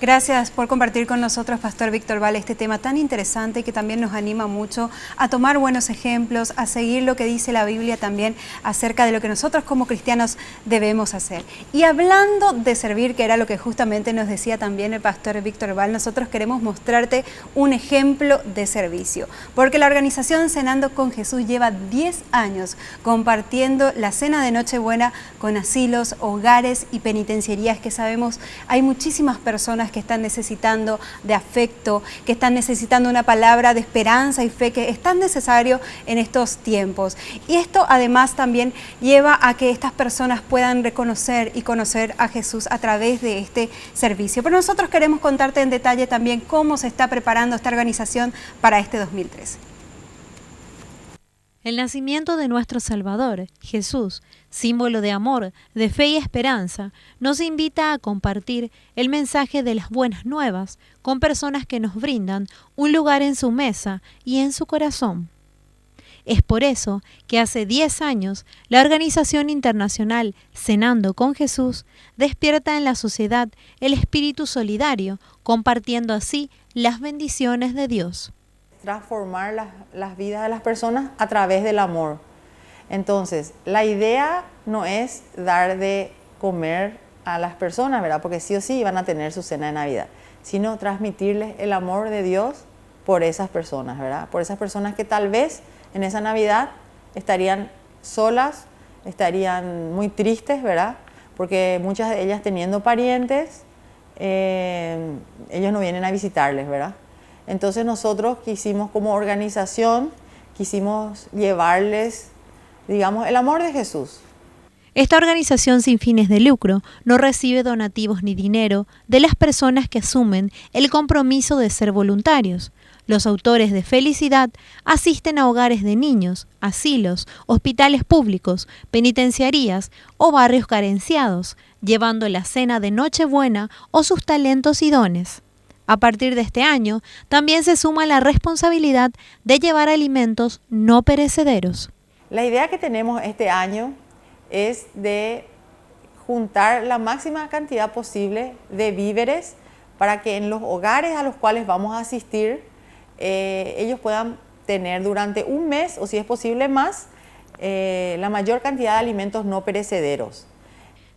Gracias por compartir con nosotros, Pastor Víctor Val, este tema tan interesante que también nos anima mucho a tomar buenos ejemplos, a seguir lo que dice la Biblia también acerca de lo que nosotros como cristianos debemos hacer. Y hablando de servir, que era lo que justamente nos decía también el Pastor Víctor Val, nosotros queremos mostrarte un ejemplo de servicio, porque la organización Cenando con Jesús lleva 10 años compartiendo la cena de Nochebuena con asilos, hogares y penitenciarías que sabemos hay muchísimas personas que están necesitando de afecto, que están necesitando una palabra de esperanza y fe que es tan necesario en estos tiempos. Y esto además también lleva a que estas personas puedan reconocer y conocer a Jesús a través de este servicio. Pero nosotros queremos contarte en detalle también cómo se está preparando esta organización para este 2013. El nacimiento de nuestro Salvador, Jesús, símbolo de amor, de fe y esperanza, nos invita a compartir el mensaje de las buenas nuevas con personas que nos brindan un lugar en su mesa y en su corazón. Es por eso que hace 10 años la organización internacional Cenando con Jesús despierta en la sociedad el espíritu solidario, compartiendo así las bendiciones de Dios. Transformar las vidas de las personas a través del amor. Entonces, la idea no es dar de comer a las personas, ¿verdad? Porque sí o sí van a tener su cena de Navidad, sino transmitirles el amor de Dios por esas personas, ¿verdad? Por esas personas que tal vez en esa Navidad estarían solas, estarían muy tristes, ¿verdad? Porque muchas de ellas teniendo parientes, ellos no vienen a visitarles, ¿verdad? Entonces nosotros quisimos como organización, quisimos llevarles, digamos, el amor de Jesús. Esta organización sin fines de lucro no recibe donativos ni dinero de las personas que asumen el compromiso de ser voluntarios. Los autores de Felicidad asisten a hogares de niños, asilos, hospitales públicos, penitenciarías o barrios carenciados, llevando la cena de Nochebuena o sus talentos y dones. A partir de este año, también se suma la responsabilidad de llevar alimentos no perecederos. La idea que tenemos este año es de juntar la máxima cantidad posible de víveres para que en los hogares a los cuales vamos a asistir, ellos puedan tener durante un mes, o si es posible más, la mayor cantidad de alimentos no perecederos.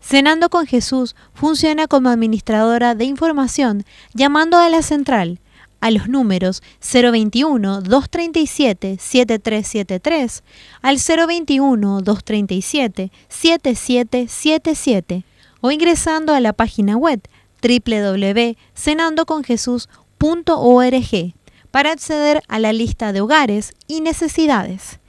Cenando con Jesús funciona como administradora de información llamando a la central a los números 021-237-7373 al 021-237-7777 o ingresando a la página web www.cenandoconjesus.org para acceder a la lista de hogares y necesidades.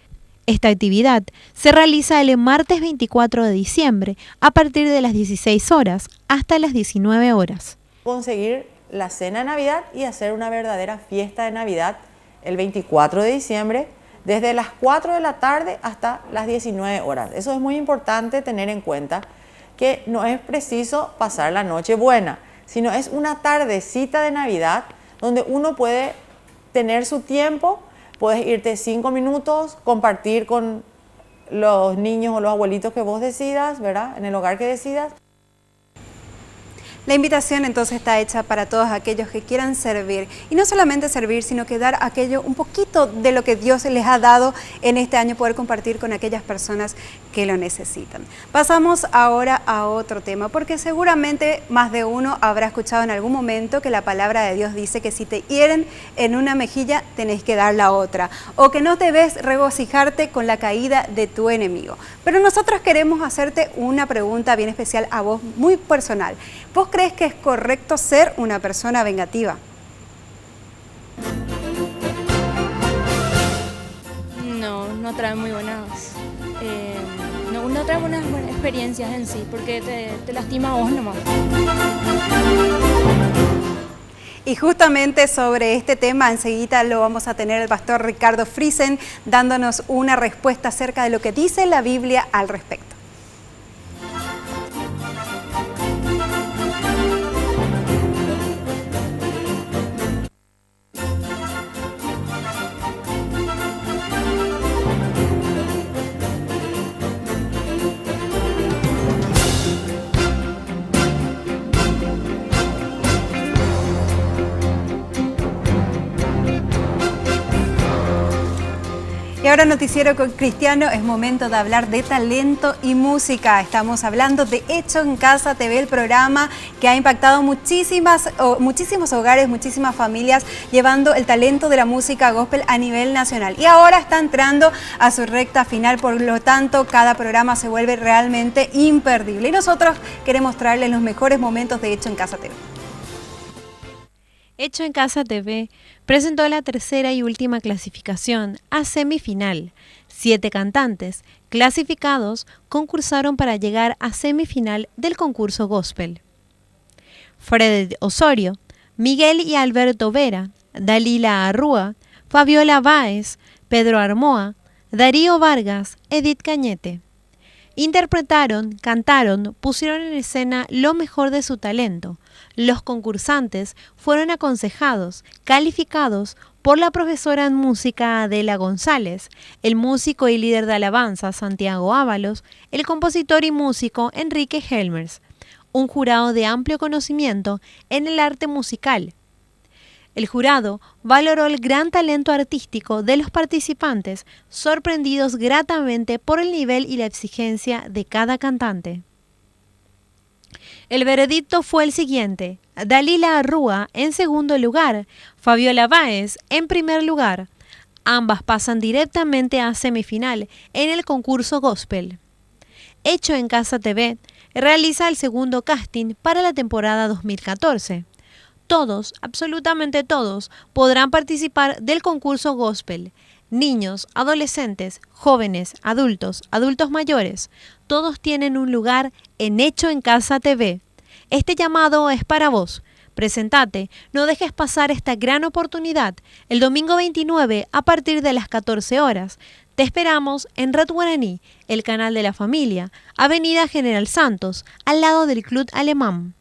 Esta actividad se realiza el martes 24 de diciembre a partir de las 16 horas hasta las 19 horas. Conseguir la cena de Navidad y hacer una verdadera fiesta de Navidad el 24 de diciembre desde las 4 de la tarde hasta las 19 horas. Eso es muy importante tener en cuenta, que no es preciso pasar la noche buena, sino es una tardecita de Navidad donde uno puede tener su tiempo, puedes irte 5 minutos, compartir con los niños o los abuelitos que vos decidas, ¿verdad? En el hogar que decidas. La invitación entonces está hecha para todos aquellos que quieran servir, y no solamente servir, sino que dar aquello, un poquito de lo que Dios les ha dado en este año, poder compartir con aquellas personas que lo necesitan. Pasamos ahora a otro tema, porque seguramente más de uno habrá escuchado en algún momento que la palabra de Dios dice que si te hieren en una mejilla, tenés que dar la otra, o que no debes regocijarte con la caída de tu enemigo. Pero nosotros queremos hacerte una pregunta bien especial a vos, muy personal. ¿Vos crees que es correcto ser una persona vengativa? No trae muy buenas, no trae buenas experiencias en sí, porque te lastima a vos nomás. Y justamente sobre este tema enseguida lo vamos a tener el pastor Ricardo Friesen dándonos una respuesta acerca de lo que dice la Biblia al respecto. Y ahora Noticiero Cristiano, es momento de hablar de talento y música. Estamos hablando de Hecho en Casa TV, el programa que ha impactado muchísimos hogares, muchísimas familias, llevando el talento de la música gospel a nivel nacional. Y ahora está entrando a su recta final, por lo tanto cada programa se vuelve realmente imperdible. Y nosotros queremos traerles los mejores momentos de Hecho en Casa TV. Hecho en Casa TV presentó la tercera y última clasificación a semifinal. 7 cantantes clasificados concursaron para llegar a semifinal del concurso gospel. Fred Osorio, Miguel y Alberto Vera, Dalila Arrúa, Fabiola Báez, Pedro Armoa, Darío Vargas, Edith Cañete. Interpretaron, cantaron, pusieron en escena lo mejor de su talento. Los concursantes fueron aconsejados, calificados por la profesora en música Adela González, el músico y líder de alabanza Santiago Ábalos, el compositor y músico Enrique Helmers, un jurado de amplio conocimiento en el arte musical. El jurado valoró el gran talento artístico de los participantes, sorprendidos gratamente por el nivel y la exigencia de cada cantante. El veredicto fue el siguiente: Dalila Arrúa en segundo lugar, Fabiola Báez en primer lugar. Ambas pasan directamente a semifinal en el concurso gospel. Hecho en Casa TV realiza el segundo casting para la temporada 2014. Todos, absolutamente todos, podrán participar del concurso gospel. Niños, adolescentes, jóvenes, adultos mayores, todos tienen un lugar en Hecho en Casa TV. Este llamado es para vos. Presentate, no dejes pasar esta gran oportunidad. El domingo 29 a partir de las 14 horas. Te esperamos en Red Guaraní, el canal de la familia, Avenida General Santos, al lado del Club Alemán.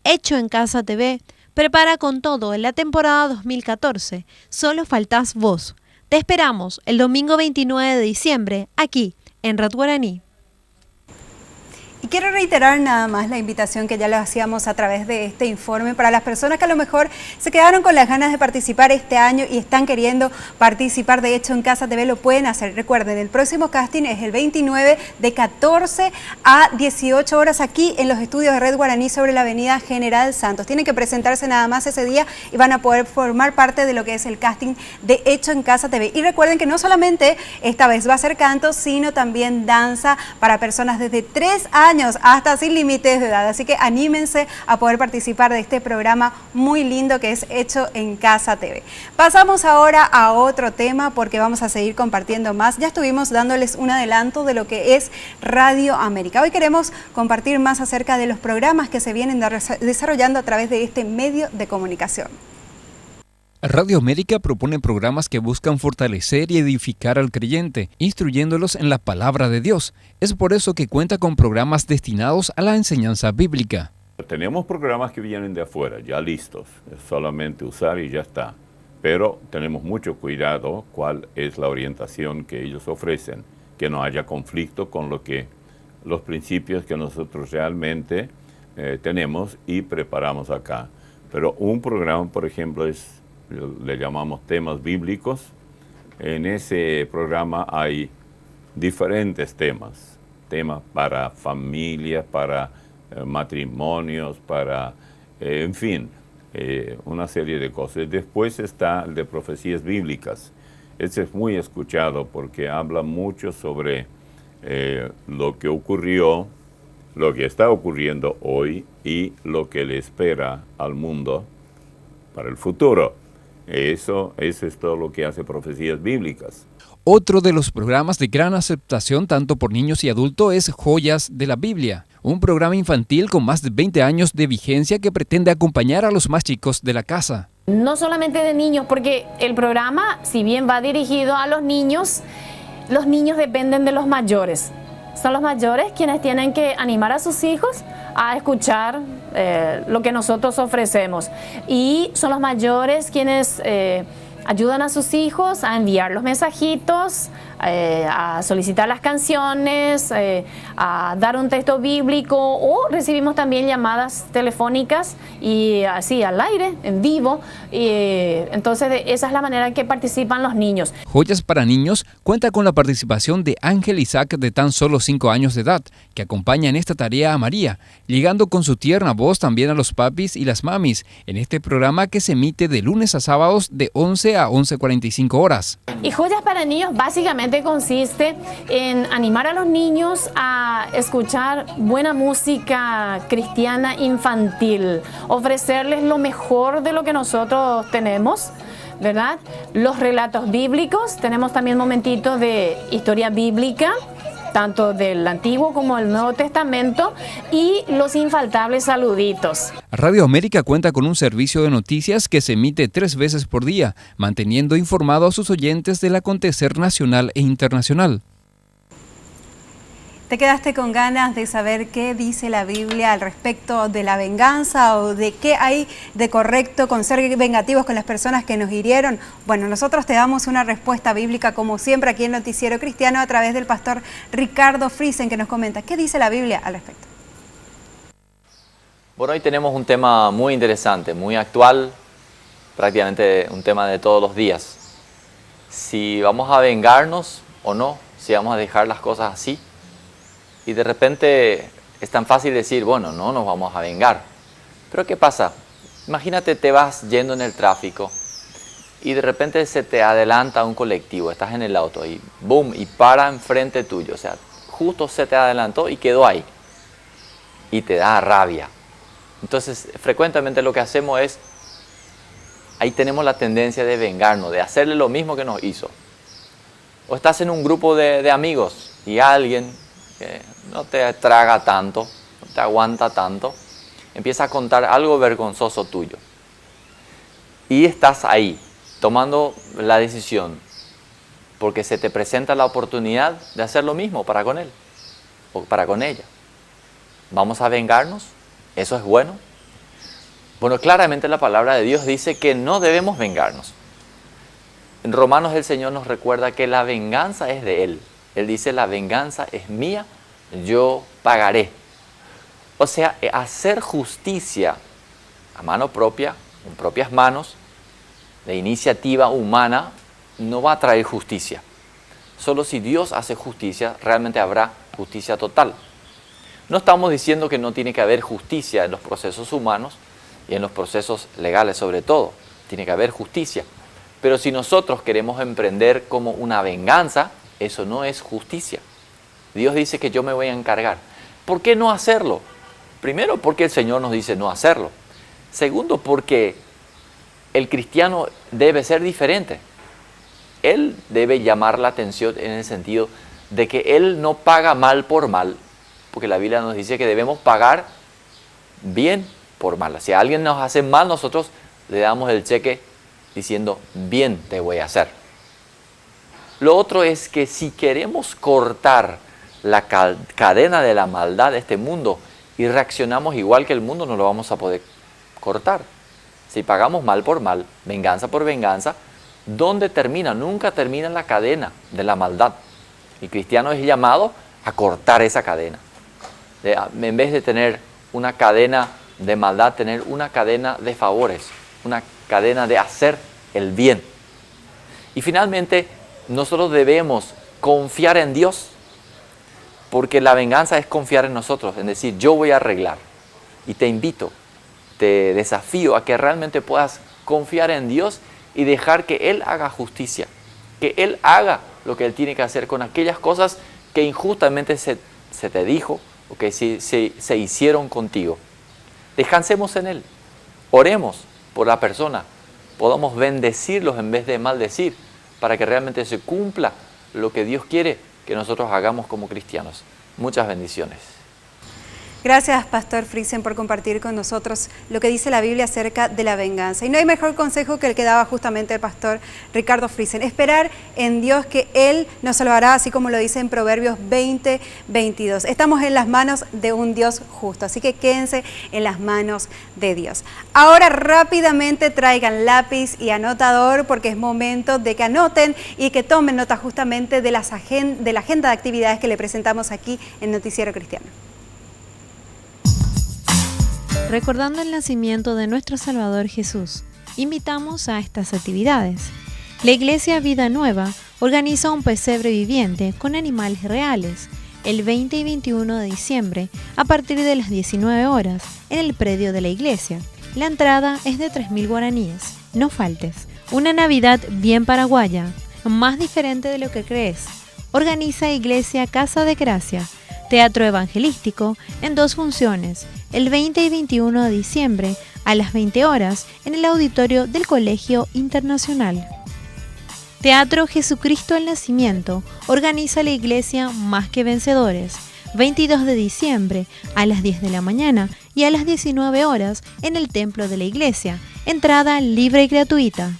Hecho en Casa TV, prepara con todo en la temporada 2014. Solo faltás vos. Te esperamos el domingo 29 de diciembre, aquí, en Red Guaraní. Y quiero reiterar nada más la invitación que ya lo hacíamos a través de este informe para las personas que a lo mejor se quedaron con las ganas de participar este año y están queriendo participar de Hecho en Casa TV, lo pueden hacer. Recuerden, el próximo casting es el 29 de 14 a 18 horas aquí en los estudios de Red Guaraní sobre la Avenida General Santos. Tienen que presentarse nada más ese día y van a poder formar parte de lo que es el casting de Hecho en Casa TV. Y recuerden que no solamente esta vez va a ser canto, sino también danza para personas desde 3 años años, hasta sin límites de edad. Así que anímense a poder participar de este programa muy lindo que es Hecho en Casa TV. Pasamos ahora a otro tema porque vamos a seguir compartiendo más. Ya estuvimos dándoles un adelanto de lo que es Radio América. Hoy queremos compartir más acerca de los programas que se vienen desarrollando a través de este medio de comunicación. Radio América propone programas que buscan fortalecer y edificar al creyente, instruyéndolos en la palabra de Dios. Es por eso que cuenta con programas destinados a la enseñanza bíblica. Tenemos programas que vienen de afuera, ya listos, es solamente usar y ya está. Pero tenemos mucho cuidado cuál es la orientación que ellos ofrecen, que no haya conflicto con los principios que nosotros realmente tenemos y preparamos acá. Pero un programa, por ejemplo, le llamamos temas bíblicos. En ese programa hay diferentes temas para familias, para matrimonios, para, en fin, una serie de cosas. Después está el de profecías bíblicas. Ese es muy escuchado porque habla mucho sobre lo que ocurrió, lo que está ocurriendo hoy y lo que le espera al mundo para el futuro. Eso es todo lo que hace profecías bíblicas. Otro de los programas de gran aceptación tanto por niños y adultos es Joyas de la Biblia, un programa infantil con más de 20 años de vigencia que pretende acompañar a los más chicos de la casa. No solamente de niños, porque el programa, si bien va dirigido a los niños dependen de los mayores. Son los mayores quienes tienen que animar a sus hijos a escuchar lo que nosotros ofrecemos. Y son los mayores quienes ayudan a sus hijos a enviar los mensajitos, a solicitar las canciones, a dar un texto bíblico, o recibimos también llamadas telefónicas y así al aire, en vivo. Entonces esa es la manera en que participan los niños. Joyas para Niños cuenta con la participación de Ángel Isaac, de tan solo 5 años de edad, que acompaña en esta tarea a María, llegando con su tierna voz también a los papis y las mamis en este programa que se emite de lunes a sábados de 11 a 11:45 horas. Y Joyas para Niños básicamente consiste en animar a los niños a escuchar buena música cristiana infantil, ofrecerles lo mejor de lo que nosotros tenemos, ¿verdad? Los relatos bíblicos, tenemos también momentitos de historia bíblica, tanto del Antiguo como del Nuevo Testamento, y los infaltables saluditos. Radio América cuenta con un servicio de noticias que se emite 3 veces por día, manteniendo informado a sus oyentes del acontecer nacional e internacional. ¿Te quedaste con ganas de saber qué dice la Biblia al respecto de la venganza o de qué hay de correcto con ser vengativos con las personas que nos hirieron? Bueno, nosotros te damos una respuesta bíblica como siempre aquí en Noticiero Cristiano a través del pastor Ricardo Friesen, que nos comenta qué dice la Biblia al respecto. Bueno, hoy tenemos un tema muy interesante, muy actual, prácticamente un tema de todos los días. Si vamos a vengarnos o no, si vamos a dejar las cosas así. Y de repente es tan fácil decir, bueno, no nos vamos a vengar. Pero ¿qué pasa? Imagínate, te vas yendo en el tráfico y de repente se te adelanta un colectivo, estás en el auto y boom, y para enfrente tuyo. O sea, justo se te adelantó y quedó ahí. Y te da rabia. Entonces, frecuentemente lo que hacemos es, ahí tenemos la tendencia de vengarnos, de hacerle lo mismo que nos hizo. O estás en un grupo de amigos y alguien que no te traga tanto, no te aguanta tanto, empieza a contar algo vergonzoso tuyo. Y estás ahí, tomando la decisión, porque se te presenta la oportunidad de hacer lo mismo para con él o para con ella. ¿Vamos a vengarnos? ¿Eso es bueno? Bueno, claramente la palabra de Dios dice que no debemos vengarnos. En Romanos el Señor nos recuerda que la venganza es de Él. Él dice, la venganza es mía, yo pagaré. O sea, hacer justicia a mano propia, en propias manos, de iniciativa humana, no va a traer justicia. Solo si Dios hace justicia, realmente habrá justicia total. No estamos diciendo que no tiene que haber justicia en los procesos humanos y en los procesos legales sobre todo. Tiene que haber justicia. Pero si nosotros queremos emprender como una venganza, eso no es justicia. Dios dice que yo me voy a encargar. ¿Por qué no hacerlo? Primero, porque el Señor nos dice no hacerlo. Segundo, porque el cristiano debe ser diferente. Él debe llamar la atención en el sentido de que él no paga mal por mal, porque la Biblia nos dice que debemos pagar bien por mal. Si alguien nos hace mal, nosotros le damos el cheque diciendo, bien te voy a hacer. Lo otro es que si queremos cortar la cadena de la maldad de este mundo y reaccionamos igual que el mundo, no lo vamos a poder cortar. Si pagamos mal por mal, venganza por venganza, ¿dónde termina? Nunca termina la cadena de la maldad. El cristiano es llamado a cortar esa cadena. En vez de tener una cadena de maldad, tener una cadena de favores, una cadena de hacer el bien. Y finalmente, nosotros debemos confiar en Dios, porque la venganza es confiar en nosotros, en decir, yo voy a arreglar. Y te invito, te desafío a que realmente puedas confiar en Dios y dejar que Él haga justicia, que Él haga lo que Él tiene que hacer con aquellas cosas que injustamente se te dijo o que se hicieron contigo. Descansemos en Él, oremos por la persona, podamos bendecirlos en vez de maldecir, para que realmente se cumpla lo que Dios quiere que nosotros hagamos como cristianos. Muchas bendiciones. Gracias, Pastor Friesen, por compartir con nosotros lo que dice la Biblia acerca de la venganza. Y no hay mejor consejo que el que daba justamente el Pastor Ricardo Friesen. Esperar en Dios que Él nos salvará, así como lo dice en Proverbios 20:22. Estamos en las manos de un Dios justo, así que quédense en las manos de Dios. Ahora rápidamente traigan lápiz y anotador, porque es momento de que anoten y que tomen nota justamente de la agenda de actividades que le presentamos aquí en Noticiero Cristiano. Recordando el nacimiento de nuestro Salvador Jesús, invitamos a estas actividades. La Iglesia Vida Nueva organiza un pesebre viviente con animales reales el 20 y 21 de diciembre a partir de las 19 horas en el predio de la iglesia. La entrada es de 3.000 guaraníes. No faltes. Una Navidad bien paraguaya, más diferente de lo que crees. Organiza Iglesia Casa de Gracia, teatro evangelístico en 2 funciones, el 20 y 21 de diciembre a las 20 horas en el auditorio del Colegio Internacional. Teatro Jesucristo el Nacimiento organiza la Iglesia Más que Vencedores, 22 de diciembre a las 10 de la mañana y a las 19 horas en el templo de la iglesia, entrada libre y gratuita.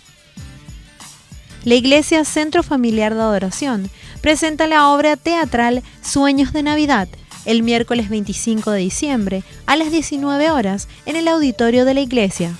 La Iglesia Centro Familiar de Adoración presenta la obra teatral Sueños de Navidad, el miércoles 25 de diciembre a las 19 horas en el auditorio de la iglesia.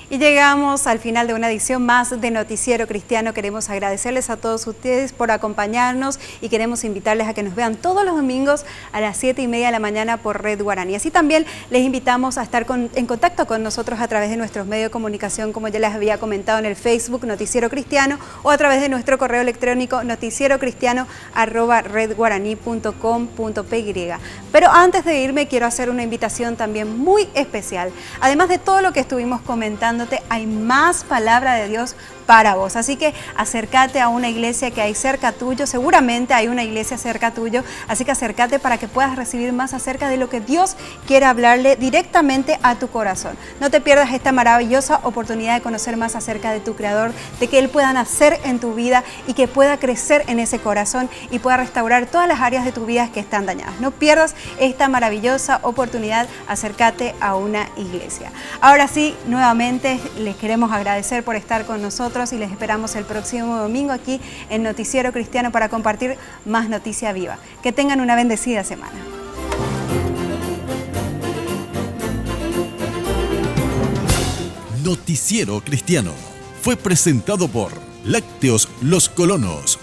Y llegamos al final de una edición más de Noticiero Cristiano. Queremos agradecerles a todos ustedes por acompañarnos y queremos invitarles a que nos vean todos los domingos a las 7:30 de la mañana por Red Guaraní. Así también les invitamos a estar en contacto con nosotros a través de nuestros medios de comunicación, como ya les había comentado en el Facebook Noticiero Cristiano, o a través de nuestro correo electrónico noticierocristiano@redguaraní.com.py. Pero antes de irme quiero hacer una invitación también muy especial. Además de todo lo que estuvimos comentando, hay más palabra de Dios para vos, así que acércate a una iglesia que hay cerca tuyo, seguramente hay una iglesia cerca tuyo, así que acércate para que puedas recibir más acerca de lo que Dios quiere hablarle directamente a tu corazón. No te pierdas esta maravillosa oportunidad de conocer más acerca de tu Creador, de que Él pueda nacer en tu vida y que pueda crecer en ese corazón y pueda restaurar todas las áreas de tu vida que están dañadas. No pierdas esta maravillosa oportunidad, acércate a una iglesia. Ahora sí, nuevamente les queremos agradecer por estar con nosotros y les esperamos el próximo domingo aquí en Noticiero Cristiano para compartir más noticia viva. Que tengan una bendecida semana. Noticiero Cristiano fue presentado por Lácteos Los Colonos,